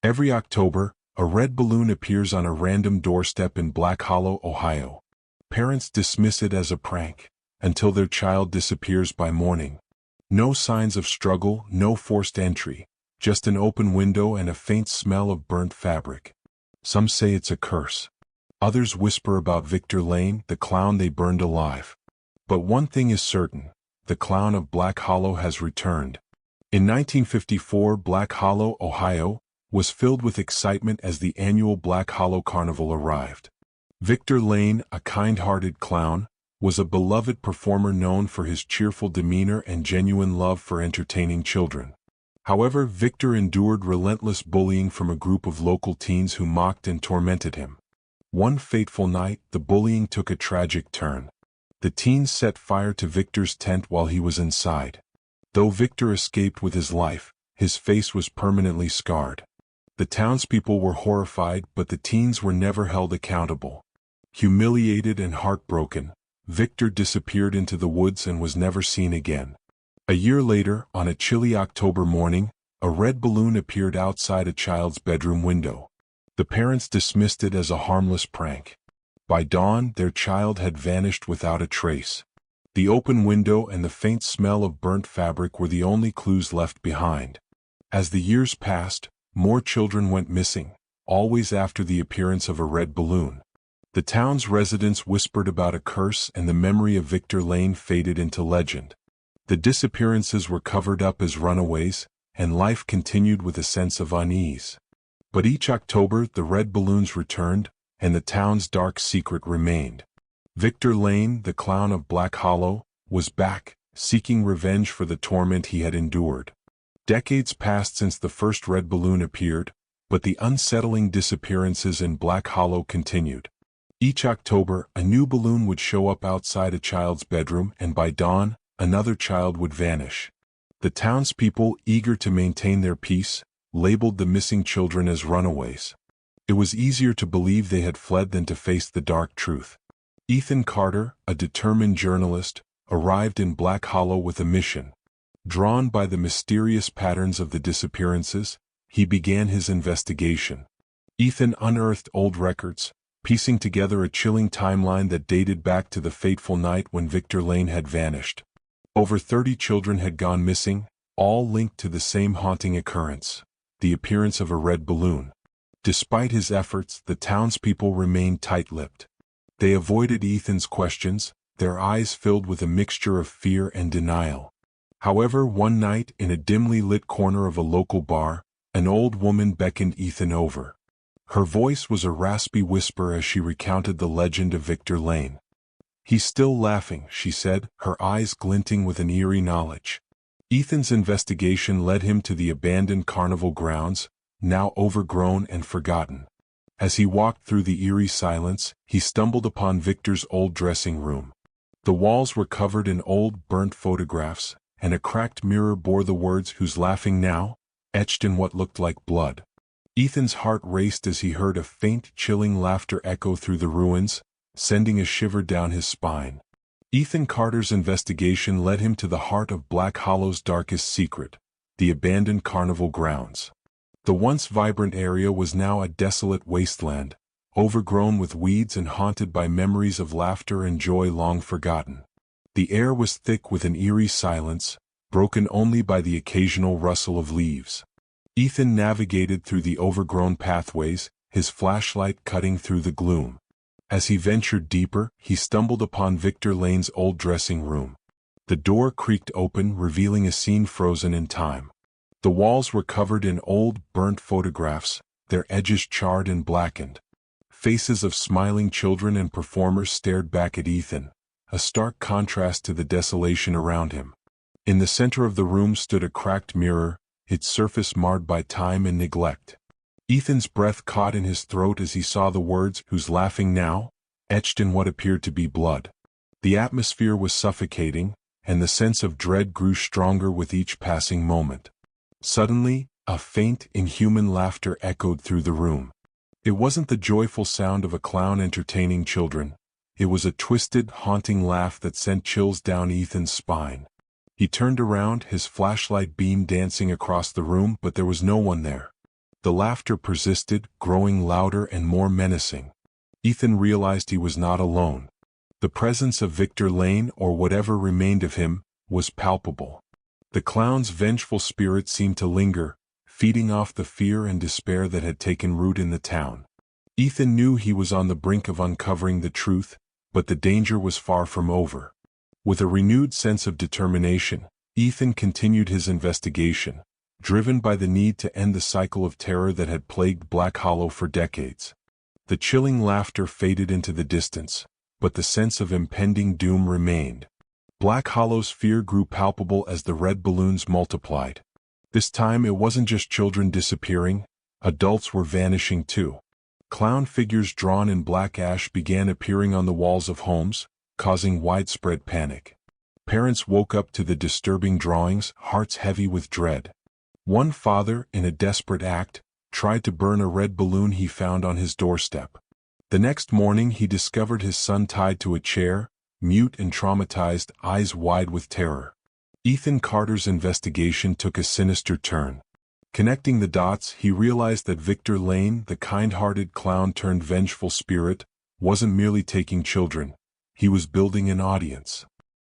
Every October, a red balloon appears on a random doorstep in Black Hollow, Ohio. Parents dismiss it as a prank, until their child disappears by morning. No signs of struggle, no forced entry, just an open window and a faint smell of burnt fabric. Some say it's a curse. Others whisper about Victor Lane, the clown they burned alive. But one thing is certain, the clown of Black Hollow has returned. In 1954, Black Hollow, Ohio, was filled with excitement as the annual Black Hollow Carnival arrived. Victor Lane, a kind-hearted clown, was a beloved performer known for his cheerful demeanor and genuine love for entertaining children. However, Victor endured relentless bullying from a group of local teens who mocked and tormented him. One fateful night, the bullying took a tragic turn. The teens set fire to Victor's tent while he was inside. Though Victor escaped with his life, his face was permanently scarred. The townspeople were horrified, but the teens were never held accountable. Humiliated and heartbroken, Victor disappeared into the woods and was never seen again. A year later, on a chilly October morning, a red balloon appeared outside a child's bedroom window. The parents dismissed it as a harmless prank. By dawn, their child had vanished without a trace. The open window and the faint smell of burnt fabric were the only clues left behind. As the years passed, more children went missing, always after the appearance of a red balloon. The town's residents whispered about a curse, and the memory of Victor Lane faded into legend. The disappearances were covered up as runaways, and life continued with a sense of unease. But each October, the red balloons returned, and the town's dark secret remained. Victor Lane, the clown of Black Hollow, was back, seeking revenge for the torment he had endured. Decades passed since the first red balloon appeared, but the unsettling disappearances in Black Hollow continued. Each October, a new balloon would show up outside a child's bedroom, and by dawn, another child would vanish. The townspeople, eager to maintain their peace, labeled the missing children as runaways. It was easier to believe they had fled than to face the dark truth. Ethan Carter, a determined journalist, arrived in Black Hollow with a mission. Drawn by the mysterious patterns of the disappearances, he began his investigation. Ethan unearthed old records, piecing together a chilling timeline that dated back to the fateful night when Victor Lane had vanished. Over 30 children had gone missing, all linked to the same haunting occurrence, the appearance of a red balloon. Despite his efforts, the townspeople remained tight-lipped. They avoided Ethan's questions, their eyes filled with a mixture of fear and denial. However, one night, in a dimly lit corner of a local bar, an old woman beckoned Ethan over. Her voice was a raspy whisper as she recounted the legend of Victor Lane. "He's still laughing," she said, her eyes glinting with an eerie knowledge. Ethan's investigation led him to the abandoned carnival grounds, now overgrown and forgotten. As he walked through the eerie silence, he stumbled upon Victor's old dressing room. The walls were covered in old, burnt photographs, and a cracked mirror bore the words "Who's laughing now?" etched in what looked like blood. Ethan's heart raced as he heard a faint, chilling laughter echo through the ruins, sending a shiver down his spine. Ethan Carter's investigation led him to the heart of Black Hollow's darkest secret, the abandoned carnival grounds. The once vibrant area was now a desolate wasteland, overgrown with weeds and haunted by memories of laughter and joy long forgotten. The air was thick with an eerie silence, broken only by the occasional rustle of leaves. Ethan navigated through the overgrown pathways, his flashlight cutting through the gloom. As he ventured deeper, he stumbled upon Victor Lane's old dressing room. The door creaked open, revealing a scene frozen in time. The walls were covered in old, burnt photographs, their edges charred and blackened. Faces of smiling children and performers stared back at Ethan, a stark contrast to the desolation around him. In the center of the room stood a cracked mirror, its surface marred by time and neglect. Ethan's breath caught in his throat as he saw the words "Who's laughing now?" etched in what appeared to be blood. The atmosphere was suffocating, and the sense of dread grew stronger with each passing moment. Suddenly, a faint, inhuman laughter echoed through the room. It wasn't the joyful sound of a clown entertaining children. It was a twisted, haunting laugh that sent chills down Ethan's spine. He turned around, his flashlight beam dancing across the room, but there was no one there. The laughter persisted, growing louder and more menacing. Ethan realized he was not alone. The presence of Victor Lane, or whatever remained of him, was palpable. The clown's vengeful spirit seemed to linger, feeding off the fear and despair that had taken root in the town. Ethan knew he was on the brink of uncovering the truth, but the danger was far from over. With a renewed sense of determination, Ethan continued his investigation, driven by the need to end the cycle of terror that had plagued Black Hollow for decades. The chilling laughter faded into the distance, but the sense of impending doom remained. Black Hollow's fear grew palpable as the red balloons multiplied. This time it wasn't just children disappearing, adults were vanishing too. Clown figures drawn in black ash began appearing on the walls of homes, causing widespread panic. Parents woke up to the disturbing drawings, hearts heavy with dread. One father, in a desperate act, tried to burn a red balloon he found on his doorstep. The next morning he discovered his son tied to a chair, mute and traumatized, eyes wide with terror. Ethan Carter's investigation took a sinister turn. Connecting the dots, he realized that Victor Lane, the kind-hearted clown-turned-vengeful spirit, wasn't merely taking children. He was building an audience.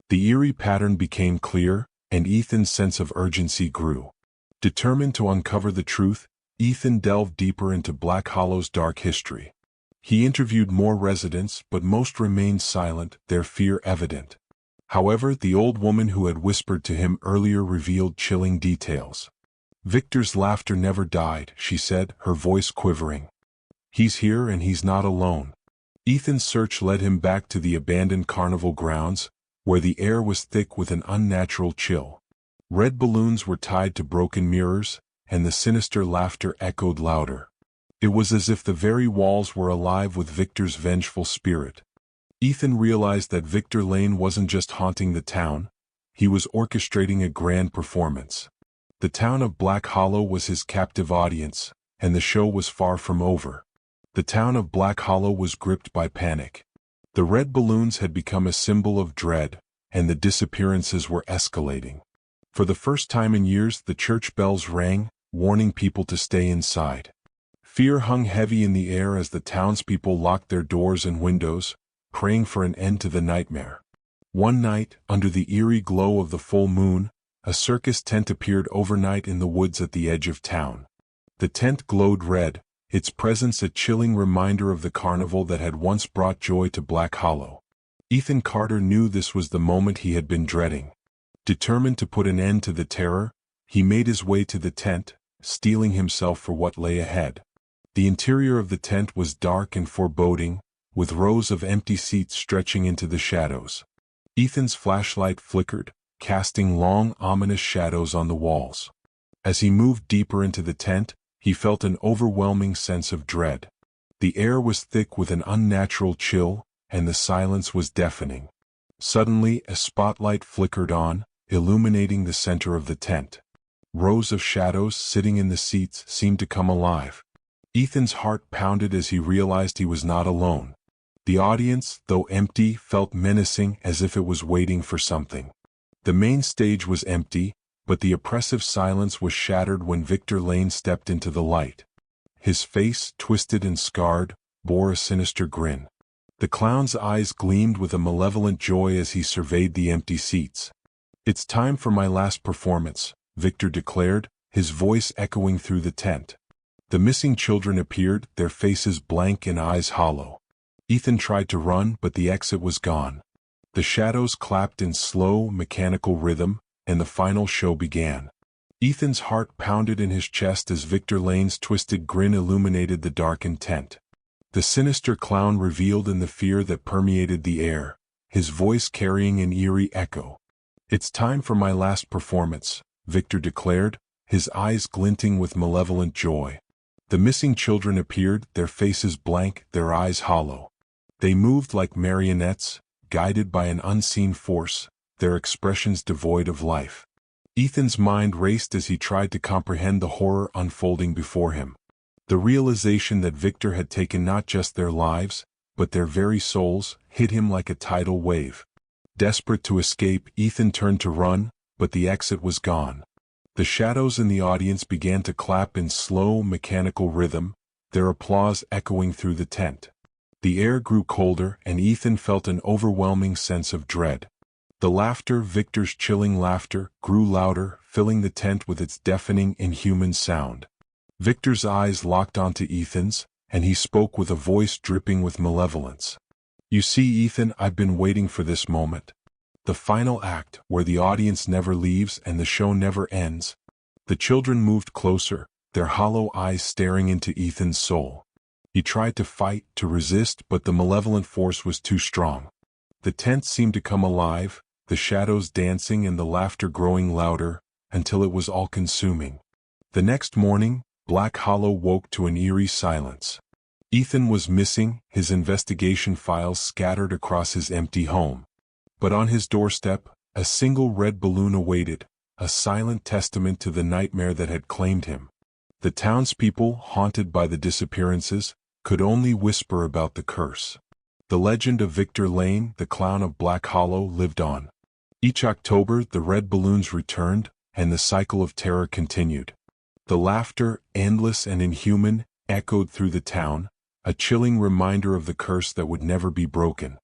The eerie pattern became clear, and Ethan's sense of urgency grew. Determined to uncover the truth, Ethan delved deeper into Black Hollow's dark history. He interviewed more residents, but most remained silent, their fear evident. However, the old woman who had whispered to him earlier revealed chilling details. "Victor's laughter never died," she said, her voice quivering. "He's here and he's not alone." Ethan's search led him back to the abandoned carnival grounds, where the air was thick with an unnatural chill. Red balloons were tied to broken mirrors, and the sinister laughter echoed louder. It was as if the very walls were alive with Victor's vengeful spirit. Ethan realized that Victor Lane wasn't just haunting the town, he was orchestrating a grand performance. The town of Black Hollow was his captive audience, and the show was far from over. The town of Black Hollow was gripped by panic. The red balloons had become a symbol of dread, and the disappearances were escalating. For the first time in years, the church bells rang, warning people to stay inside. Fear hung heavy in the air as the townspeople locked their doors and windows, praying for an end to the nightmare. One night, under the eerie glow of the full moon, a circus tent appeared overnight in the woods at the edge of town. The tent glowed red, its presence a chilling reminder of the carnival that had once brought joy to Black Hollow. Ethan Carter knew this was the moment he had been dreading. Determined to put an end to the terror, he made his way to the tent, steeling himself for what lay ahead. The interior of the tent was dark and foreboding, with rows of empty seats stretching into the shadows. Ethan's flashlight flickered, casting long, ominous shadows on the walls. As he moved deeper into the tent, he felt an overwhelming sense of dread. The air was thick with an unnatural chill, and the silence was deafening. Suddenly, a spotlight flickered on, illuminating the center of the tent. Rows of shadows sitting in the seats seemed to come alive. Ethan's heart pounded as he realized he was not alone. The audience, though empty, felt menacing, as if it was waiting for something. The main stage was empty, but the oppressive silence was shattered when Victor Lane stepped into the light. His face, twisted and scarred, bore a sinister grin. The clown's eyes gleamed with a malevolent joy as he surveyed the empty seats. "It's time for my last performance," Victor declared, his voice echoing through the tent. The missing children appeared, their faces blank and eyes hollow. Ethan tried to run, but the exit was gone. The shadows clapped in slow, mechanical rhythm, and the final show began. Ethan's heart pounded in his chest as Victor Lane's twisted grin illuminated the darkened tent. The sinister clown revealed in the fear that permeated the air, his voice carrying an eerie echo. "It's time for my last performance," Victor declared, his eyes glinting with malevolent joy. The missing children appeared, their faces blank, their eyes hollow. They moved like marionettes, guided by an unseen force, their expressions devoid of life. Ethan's mind raced as he tried to comprehend the horror unfolding before him. The realization that Victor had taken not just their lives, but their very souls, hit him like a tidal wave. Desperate to escape, Ethan turned to run, but the exit was gone. The shadows in the audience began to clap in slow, mechanical rhythm, their applause echoing through the tent. The air grew colder, and Ethan felt an overwhelming sense of dread. The laughter, Victor's chilling laughter, grew louder, filling the tent with its deafening, inhuman sound. Victor's eyes locked onto Ethan's, and he spoke with a voice dripping with malevolence. "You see, Ethan, I've been waiting for this moment. The final act, where the audience never leaves and the show never ends." The children moved closer, their hollow eyes staring into Ethan's soul. He tried to fight, to resist, but the malevolent force was too strong. The tent seemed to come alive, the shadows dancing and the laughter growing louder, until it was all-consuming. The next morning, Black Hollow woke to an eerie silence. Ethan was missing, his investigation files scattered across his empty home. But on his doorstep, a single red balloon awaited, a silent testament to the nightmare that had claimed him. The townspeople, haunted by the disappearances, could only whisper about the curse. The legend of Victor Lane, the clown of Black Hollow, lived on. Each October, the red balloons returned, and the cycle of terror continued. The laughter, endless and inhuman, echoed through the town, a chilling reminder of the curse that would never be broken.